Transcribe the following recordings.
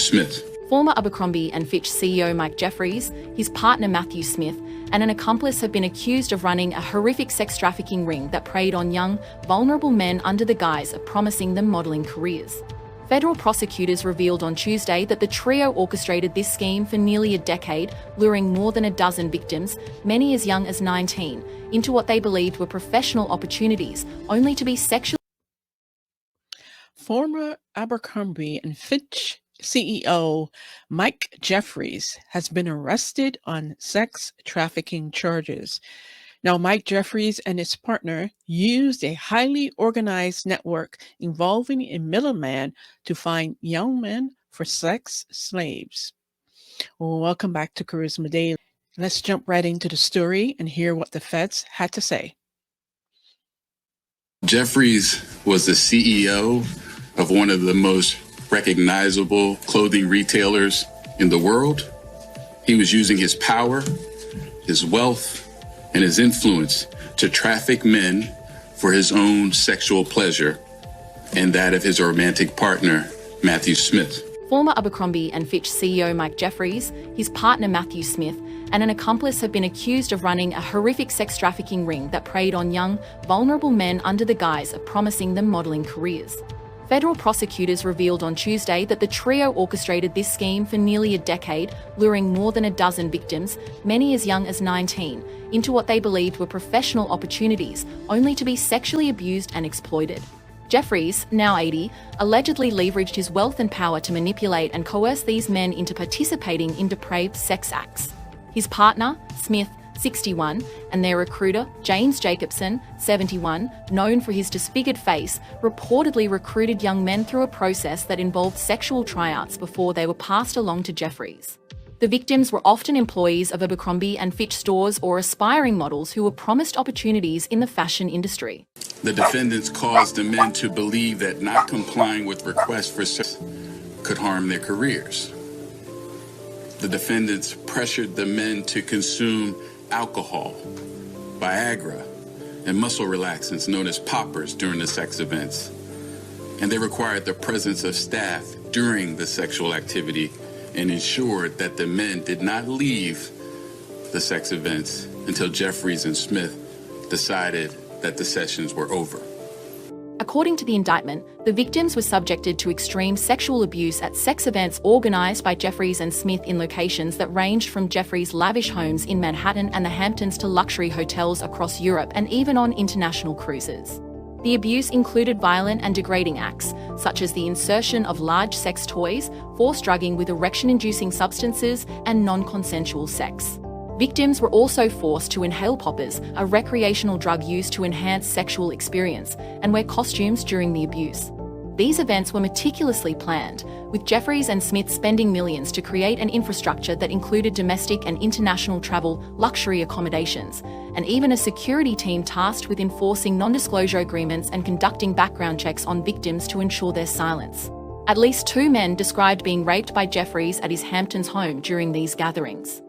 Smith. Former Abercrombie and Fitch CEO Mike Jeffries, his partner Matthew Smith, and an accomplice have been accused of running a horrific sex trafficking ring that preyed on young, vulnerable men under the guise of promising them modelling careers. Federal prosecutors revealed on Tuesday that the trio orchestrated this scheme for nearly a decade, luring more than a dozen victims, many as young as 19, into what they believed were professional opportunities, only to be sexually. Former Abercrombie and Fitch CEO Mike Jeffries has been arrested on sex trafficking charges. Now, Mike Jeffries and his partner used a highly organized network involving a middleman to find young men for sex slaves. Well, welcome back to Kharisma Daily. Let's jump right into the story and hear what the feds had to say. Jeffries was the CEO of one of the most recognizable clothing retailers in the world. He was using his power, his wealth, and his influence to traffic men for his own sexual pleasure and that of his romantic partner, Matthew Smith. Former Abercrombie and Fitch CEO Mike Jeffries, his partner Matthew Smith, and an accomplice have been accused of running a horrific sex trafficking ring that preyed on young, vulnerable men under the guise of promising them modelling careers. Federal prosecutors revealed on Tuesday that the trio orchestrated this scheme for nearly a decade, luring more than a dozen victims, many as young as 19, into what they believed were professional opportunities, only to be sexually abused and exploited. Jeffries, now 80, allegedly leveraged his wealth and power to manipulate and coerce these men into participating in depraved sex acts. His partner, Smith, 61, and their recruiter, James Jacobson, 71, known for his disfigured face, reportedly recruited young men through a process that involved sexual tryouts before they were passed along to Jeffries. The victims were often employees of Abercrombie and Fitch stores or aspiring models who were promised opportunities in the fashion industry. The defendants caused the men to believe that not complying with requests for sex could harm their careers. The defendants pressured the men to consume alcohol, Viagra, and muscle relaxants known as poppers during the sex events. And they required the presence of staff during the sexual activity and ensured that the men did not leave the sex events until Jeffries and Smith decided that the sessions were over. According to the indictment, the victims were subjected to extreme sexual abuse at sex events organised by Jeffries and Smith in locations that ranged from Jeffries' lavish homes in Manhattan and the Hamptons to luxury hotels across Europe and even on international cruises. The abuse included violent and degrading acts, such as the insertion of large sex toys, forced drugging with erection-inducing substances, and non-consensual sex. Victims were also forced to inhale poppers, a recreational drug used to enhance sexual experience, and wear costumes during the abuse. These events were meticulously planned, with Jeffries and Smith spending millions to create an infrastructure that included domestic and international travel, luxury accommodations, and even a security team tasked with enforcing non-disclosure agreements and conducting background checks on victims to ensure their silence. At least 2 men described being raped by Jeffries at his Hamptons home during these gatherings.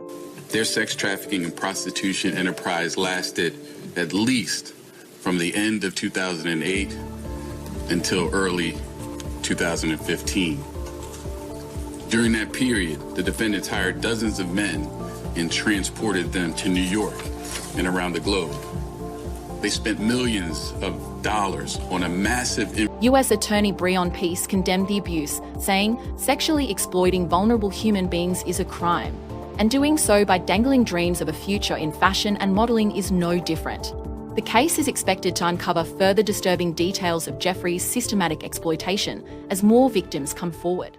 Their sex trafficking and prostitution enterprise lasted at least from the end of 2008 until early 2015. During that period, the defendants hired dozens of men and transported them to New York and around the globe. They spent millions of dollars on a massive... U.S. Attorney Breon Peace condemned the abuse, saying, "Sexually exploiting vulnerable human beings is a crime. And doing so by dangling dreams of a future in fashion and modelling is no different." The case is expected to uncover further disturbing details of Jeffries' systematic exploitation as more victims come forward.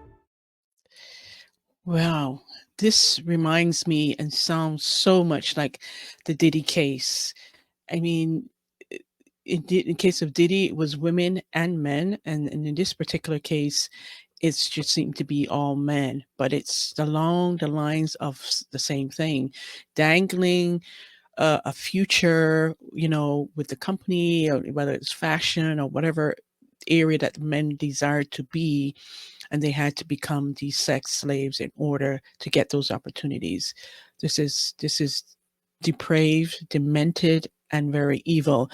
Wow, this reminds me and sounds so much like the Diddy case. I mean, in case of Diddy, it was women and men, and in this particular case, it's just seemed to be all men, but it's along the lines of the same thing, dangling a future, with the company, or whether it's fashion or whatever area that men desired to be, and they had to become these sex slaves in order to get those opportunities. This is depraved, demented, and very evil.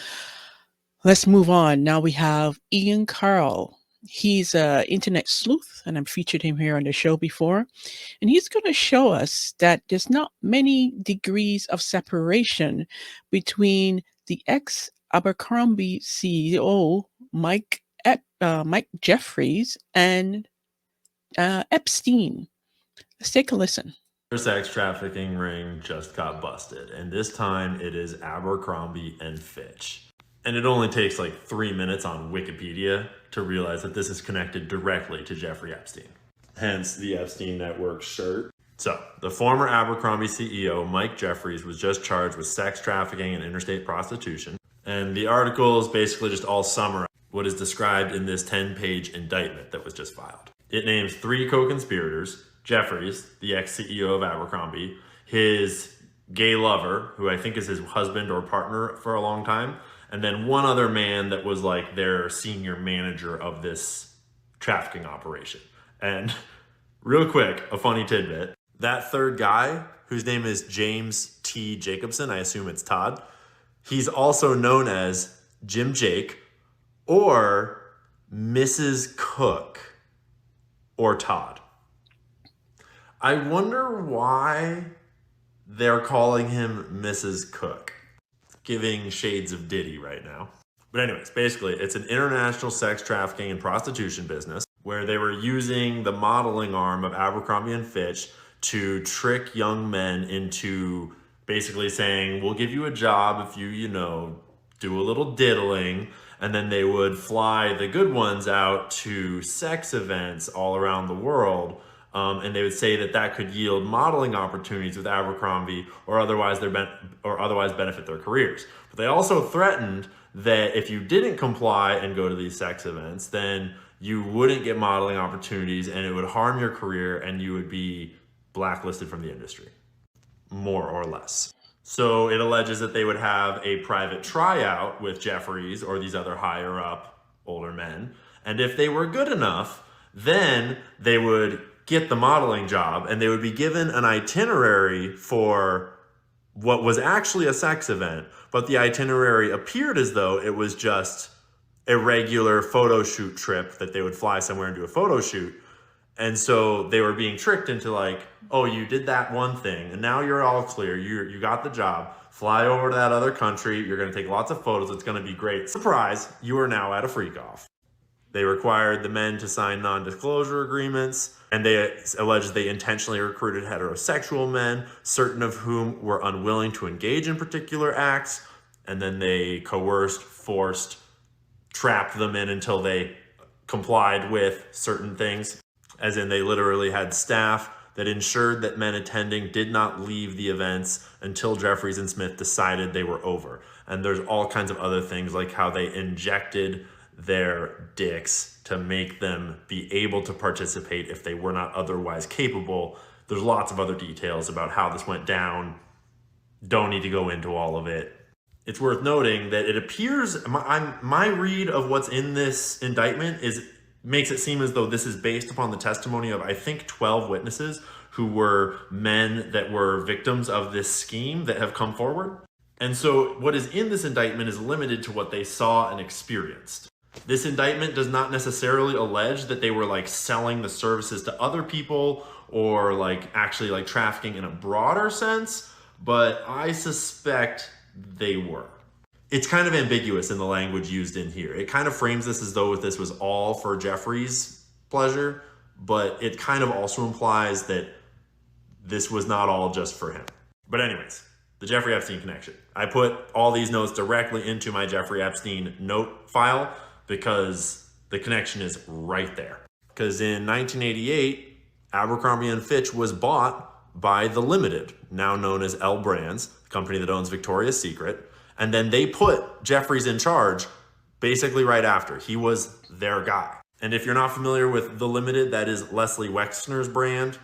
Let's move on. Now we have Ian Carl. He's an internet sleuth, and I've featured him here on the show before. And he's going to show us that there's not many degrees of separation between the ex-Abercrombie CEO, Mike Jeffries, and Epstein. Let's take a listen. Sex trafficking ring just got busted, and this time it is Abercrombie and Fitch. And it only takes like 3 minutes on Wikipedia to realize that this is connected directly to Jeffrey Epstein. Hence the Epstein Network shirt. So, the former Abercrombie CEO, Mike Jeffries, was just charged with sex trafficking and interstate prostitution. And the article is basically just all summarize what is described in this 10-page indictment that was just filed. It names 3 co-conspirators: Jeffries, the ex-CEO of Abercrombie, his gay lover, who I think is his husband or partner for a long time, and then one other man that was like their senior manager of this trafficking operation. And real quick, a funny tidbit, that third guy, whose name is James T. Jacobson, I assume it's Todd, he's also known as Jim Jake or Mrs. Cook or Todd. I wonder why they're calling him Mrs. Cook. Giving shades of Diddy right now. But anyways, basically, it's an international sex trafficking and prostitution business where they were using the modeling arm of Abercrombie and Fitch to trick young men into basically saying, we'll give you a job if you do a little diddling. And then they would fly the good ones out to sex events all around the world. And they would say that that could yield modeling opportunities with Abercrombie or otherwise benefit their careers. But they also threatened that if you didn't comply and go to these sex events, then you wouldn't get modeling opportunities and it would harm your career and you would be blacklisted from the industry, more or less. So it alleges that they would have a private tryout with Jeffries or these other higher up older men. And if they were good enough, then they would get the modeling job and they would be given an itinerary for what was actually a sex event, but the itinerary appeared as though it was just a regular photo shoot trip that they would fly somewhere and do a photo shoot. And so they were being tricked into like, oh, you did that one thing and now you're all clear. You got the job. Fly over to that other country. You're going to take lots of photos. It's going to be great. Surprise, you are now at a freak off. They required the men to sign non-disclosure agreements, and they alleged they intentionally recruited heterosexual men, certain of whom were unwilling to engage in particular acts, and then they coerced, forced, trapped them in until they complied with certain things, as in they literally had staff that ensured that men attending did not leave the events until Jeffries and Smith decided they were over. And there's all kinds of other things like how they injected their dicks to make them be able to participate if they were not otherwise capable. There's lots of other details about how this went down. Don't need to go into all of it. It's worth noting that it appears, my read of what's in this indictment makes it seem as though this is based upon the testimony of, I think, 12 witnesses who were men that were victims of this scheme that have come forward. And so what is in this indictment is limited to what they saw and experienced. This indictment does not necessarily allege that they were like selling the services to other people or like actually like trafficking in a broader sense, but I suspect they were. It's kind of ambiguous in the language used in here. It kind of frames this as though this was all for Jeffries' pleasure, but it kind of also implies that this was not all just for him. But anyways, the Jeffrey Epstein connection. I put all these notes directly into my Jeffrey Epstein note file because the connection is right there. Because in 1988, Abercrombie and Fitch was bought by The Limited, now known as L Brands, the company that owns Victoria's Secret. And then they put Jeffries in charge basically right after. He was their guy. And if you're not familiar with The Limited, that is Leslie Wexner's brand.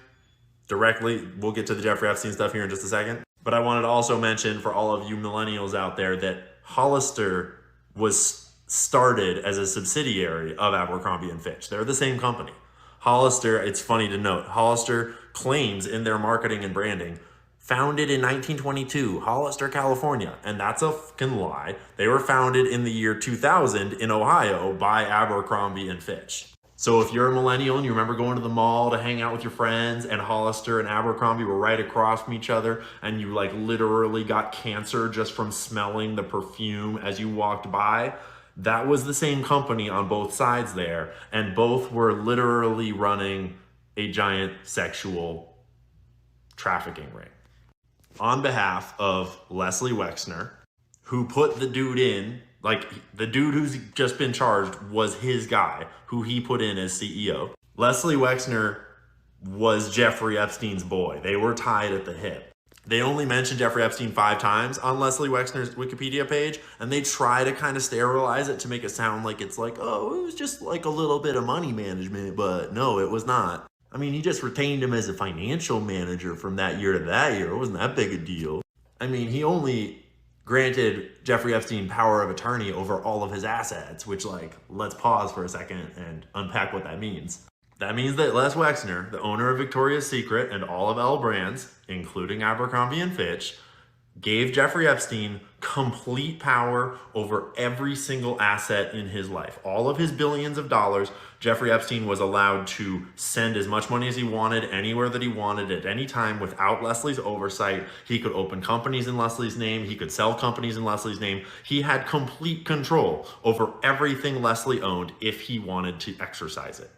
Directly, we'll get to the Jeffrey Epstein stuff here in just a second. But I wanted to also mention for all of you millennials out there that Hollister was started as a subsidiary of Abercrombie and Fitch. They're the same company. Hollister, it's funny to note, Hollister claims in their marketing and branding Founded in 1922, Hollister, California. And that's a fucking lie. They were founded in the year 2000 in Ohio by Abercrombie and Fitch. So if you're a millennial and you remember going to the mall to hang out with your friends and Hollister and Abercrombie were right across from each other and you like literally got cancer just from smelling the perfume as you walked by, that was the same company on both sides there. And both were literally running a giant sexual trafficking ring. On behalf of Leslie Wexner, who put the dude in, like the dude who's just been charged was his guy, who he put in as CEO. Leslie Wexner was Jeffrey Epstein's boy. They were tied at the hip. They only mentioned Jeffrey Epstein 5 times on Leslie Wexner's Wikipedia page, and they try to kind of sterilize it to make it sound like it's like, oh, it was just like a little bit of money management, but no, it was not. I mean, he just retained him as a financial manager from that year to that year. It wasn't that big a deal. I mean, he only granted Jeffrey Epstein power of attorney over all of his assets, which, like, let's pause for a second and unpack what that means. That means that Les Wexner, the owner of Victoria's Secret and all of L Brands, including Abercrombie and Fitch, gave Jeffrey Epstein complete power over every single asset in his life. All of his billions of dollars, Jeffrey Epstein was allowed to send as much money as he wanted, anywhere that he wanted, at any time without Leslie's oversight. He could open companies in Leslie's name. He could sell companies in Leslie's name. He had complete control over everything Leslie owned if he wanted to exercise it.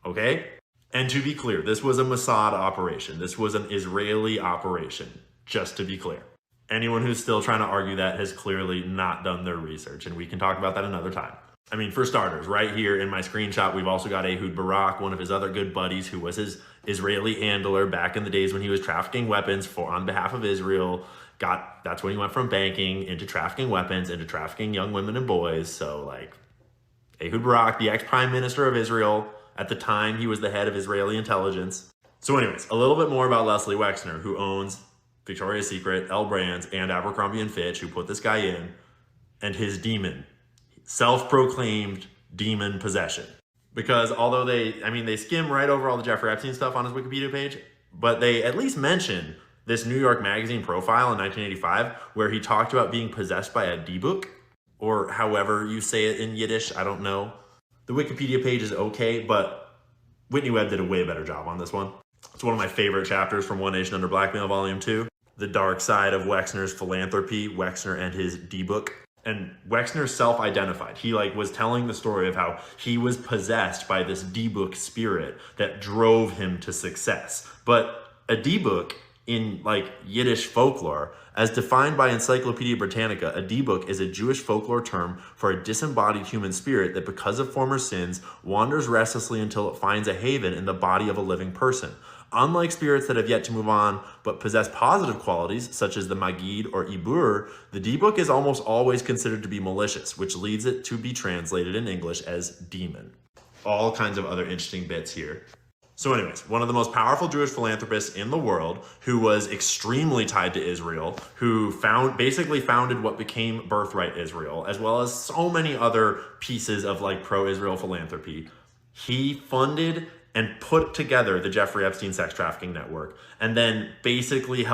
Okay? And to be clear, this was a Mossad operation. This was an Israeli operation. Just to be clear. Anyone who's still trying to argue that has clearly not done their research, and we can talk about that another time. I mean, for starters, right here in my screenshot, we've also got Ehud Barak, one of his other good buddies who was his Israeli handler back in the days when he was trafficking weapons on behalf of Israel. That's when he went from banking into trafficking weapons, into trafficking young women and boys. So like Ehud Barak, the ex-prime minister of Israel, at the time he was the head of Israeli intelligence. So anyways, a little bit more about Leslie Wexner, who owns Victoria's Secret, L Brands, and Abercrombie and Fitch, who put this guy in, and his demon, self-proclaimed demon possession. Because although they skim right over all the Jeffrey Epstein stuff on his Wikipedia page, but they at least mention this New York Magazine profile in 1985 where he talked about being possessed by a D-book, or however you say it in Yiddish, I don't know. The Wikipedia page is okay, but Whitney Webb did a way better job on this one. It's one of my favorite chapters from One Nation Under Blackmail, Volume 2. The dark side of Wexner's philanthropy, Wexner and his D-book. And Wexner self-identified. He was telling the story of how he was possessed by this D-book spirit that drove him to success. But a D-book in Yiddish folklore, as defined by Encyclopedia Britannica, a D-book is a Jewish folklore term for a disembodied human spirit that, because of former sins, wanders restlessly until it finds a haven in the body of a living person. Unlike spirits that have yet to move on but possess positive qualities, such as the Magid or Ibur, the D-book is almost always considered to be malicious, which leads it to be translated in English as demon. All kinds of other interesting bits here. So anyways, one of the most powerful Jewish philanthropists in the world, who was extremely tied to Israel, who basically founded what became Birthright Israel, as well as so many other pieces of pro-Israel philanthropy. He funded and put together the Jeffrey Epstein sex trafficking network, and then basically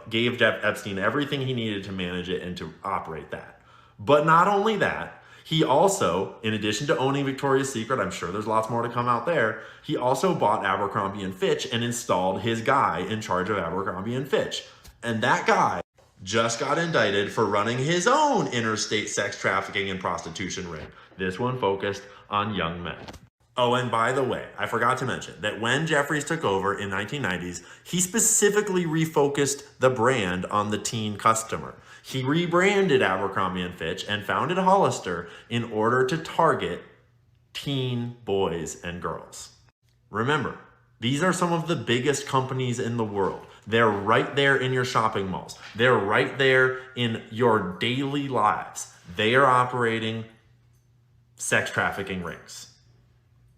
gave Jeff Epstein everything he needed to manage it and to operate that. But not only that, he also, in addition to owning Victoria's Secret, I'm sure there's lots more to come out there, he also bought Abercrombie and Fitch and installed his guy in charge of Abercrombie and Fitch. And that guy just got indicted for running his own interstate sex trafficking and prostitution ring. This one focused on young men. Oh, and by the way, I forgot to mention that when Jeffries took over in 1990s, he specifically refocused the brand on the teen customer. He rebranded Abercrombie and Fitch and founded Hollister in order to target teen boys and girls. Remember, these are some of the biggest companies in the world. They're right there in your shopping malls. They're right there in your daily lives. They are operating sex trafficking rings.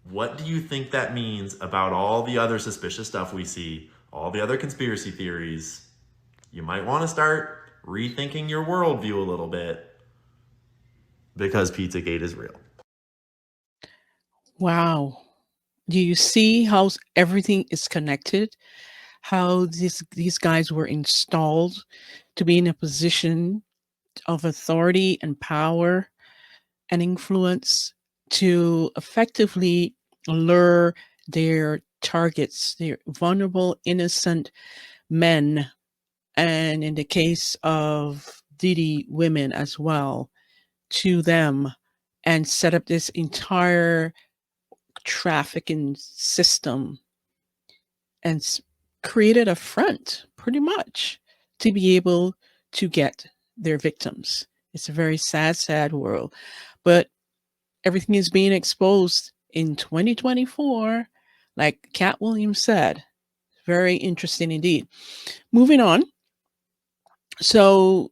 What do you think that means about all the other suspicious stuff we see, all the other conspiracy theories? You might want to start rethinking your worldview a little bit, because Pizzagate is real. Wow. Do you see how everything is connected? how these guys were installed to be in a position of authority and power and influence to effectively lure their targets, their vulnerable, innocent men, and in the case of Diddy, women as well, to them, and set up this entire trafficking system and created a front, pretty much, to be able to get their victims. It's a very sad, sad world. But everything is being exposed in 2024, like Cat Williams said. Very interesting indeed. Moving on. So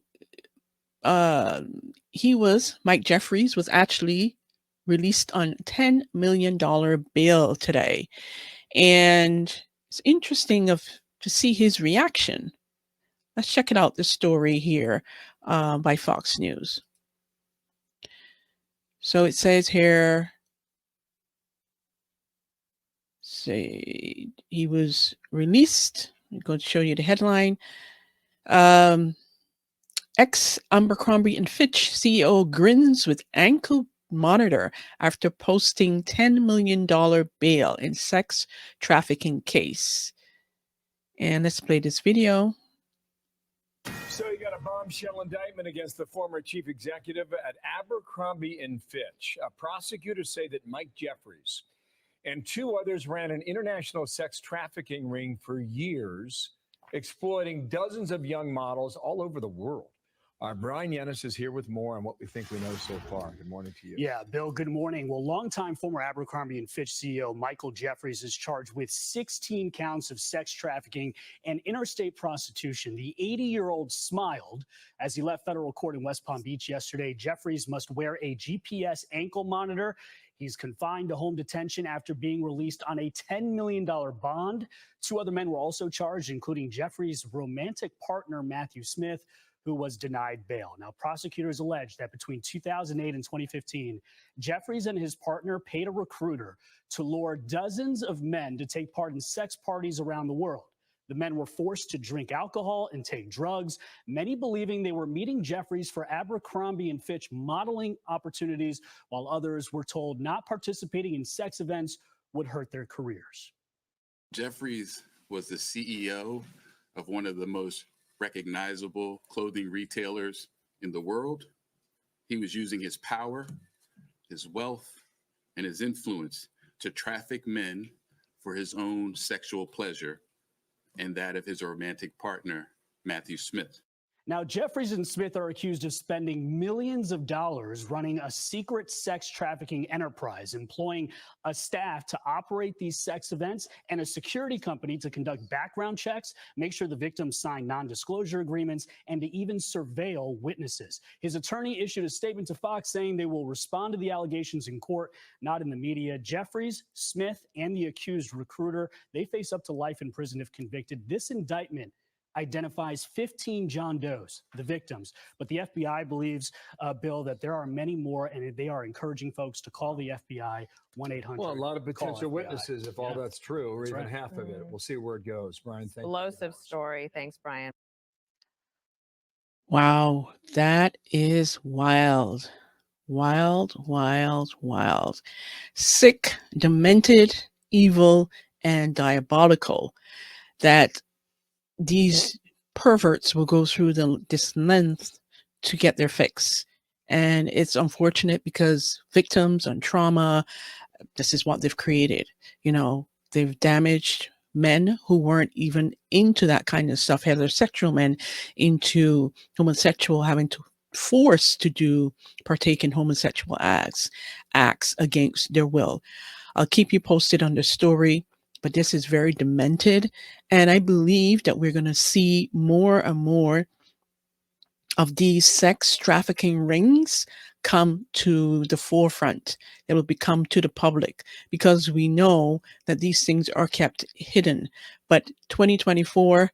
Mike Jeffries was actually released on $10 million bail today. And it's interesting to see his reaction. Let's check it out, the story here by Fox News. So it says here, say he was released. I'm going to show you the headline. Ex-Abercrombie and Fitch CEO grins with ankle monitor after posting $10 million bail in sex trafficking case. And let's play this video. So you got a bombshell indictment against the former chief executive at Abercrombie and Fitch. Prosecutors say that Mike Jeffries and two others ran an international sex trafficking ring for years, exploiting dozens of young models all over the world. Brian Yennis is here with more on what we think we know so far. Good morning to you. Yeah, Bill, good morning. Well, longtime former Abercrombie and Fitch CEO Michael Jeffries is charged with 16 counts of sex trafficking and interstate prostitution. The 80-year-old smiled as he left federal court in West Palm Beach yesterday. Jeffries must wear a GPS ankle monitor. He's confined to home detention after being released on a $10 million bond. Two other men were also charged, including Jeffries' romantic partner, Matthew Smith, who was denied bail. Now, prosecutors allege that between 2008 and 2015, Jeffries and his partner paid a recruiter to lure dozens of men to take part in sex parties around the world. The men were forced to drink alcohol and take drugs, many believing they were meeting Jeffries for Abercrombie and Fitch modeling opportunities, while others were told not participating in sex events would hurt their careers. Jeffries was the CEO of one of the most recognizable clothing retailers in the world. He was using his power, his wealth, and his influence to traffic men for his own sexual pleasure and that of his romantic partner, Matthew Smith. Now, Jeffries and Smith are accused of spending millions of dollars running a secret sex trafficking enterprise, employing a staff to operate these sex events and a security company to conduct background checks, make sure the victims sign non-disclosure agreements, and to even surveil witnesses. His attorney issued a statement to Fox saying they will respond to the allegations in court, not in the media. Jeffries, Smith, and the accused recruiter, they face up to life in prison if convicted. This indictment identifies 15 John Does, the victims. But the FBI believes, Bill, that there are many more, and they are encouraging folks to call the FBI 1-800. Well, a lot of potential witnesses, if all that's true, or even half of it. We'll see where it goes. Brian, thank you. Explosive story. Thanks, Brian. Wow, that is wild. Wild, wild, wild. Sick, demented, evil, and diabolical that these perverts will go through this length to get their fix. And it's unfortunate because victims and trauma, this is what they've created. You know, they've damaged men who weren't even into that kind of stuff, heterosexual men into homosexual, having to force to partake in homosexual acts against their will. I'll keep you posted on the story. But this is very demented. And I believe that we're going to see more and more of these sex trafficking rings come to the forefront. They will become to the public because we know that these things are kept hidden. But 2024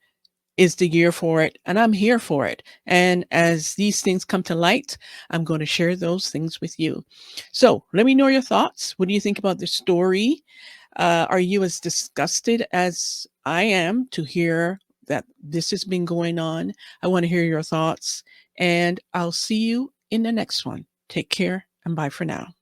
is the year for it, and I'm here for it. And as these things come to light, I'm going to share those things with you. So let me know your thoughts. What do you think about the story? Are you as disgusted as I am to hear that this has been going on? I want to hear your thoughts, and I'll see you in the next one. Take care and bye for now.